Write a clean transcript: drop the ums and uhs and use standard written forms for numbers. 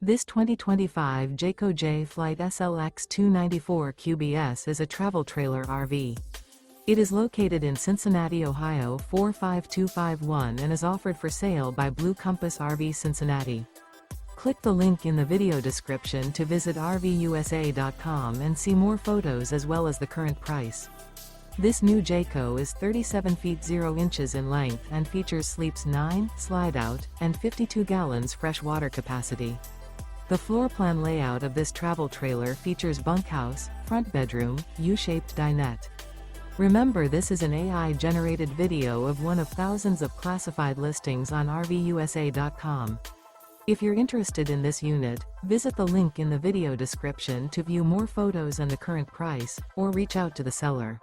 This 2025 Jayco Jay Flight SLX 294 QBS is a travel trailer RV. It is located in Cincinnati, Ohio 45251 and is offered for sale by Blue Compass RV Cincinnati. Click the link in the video description to visit RVUSA.com and see more photos as well as the current price. This new Jayco is 37 feet 0 inches in length and features sleeps 9, Slideout, and 52 gallons fresh water capacity. The floor plan layout of this travel trailer features bunkhouse, front bedroom, U-shaped dinette. Remember, this is an AI-generated video of one of thousands of classified listings on RVUSA.com. If you're interested in this unit, visit the link in the video description to view more photos and the current price, or reach out to the seller.